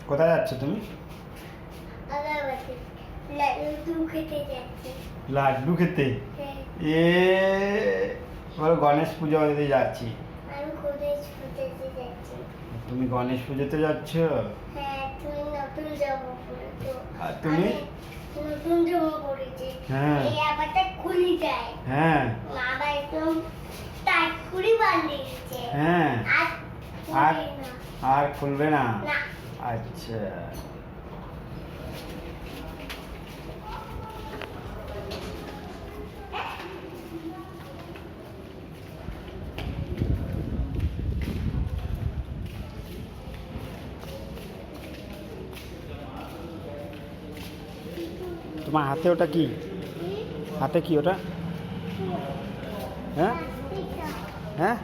কোথায় যাচ্ছ তুমি? লাড্ডু খেতে? এ বলো গণেশ পুজো দিতে যাচ্ছি। তুমি গণেশ পুজোতে যাচ্ছ? আর তুমি? নতুন জামা পরেছি। হ্যাঁ। এই আবারটা খুলি যায়। হ্যাঁ। বাবা একদম টাইট করে বাঁধিয়ে দিয়েছে। হ্যাঁ। আর আর খুলবে না? না। আচ্ছা। তোমার হাতে ওটা কি? হাতে কি ওটা? হ্যাঁ? হ্যাঁ?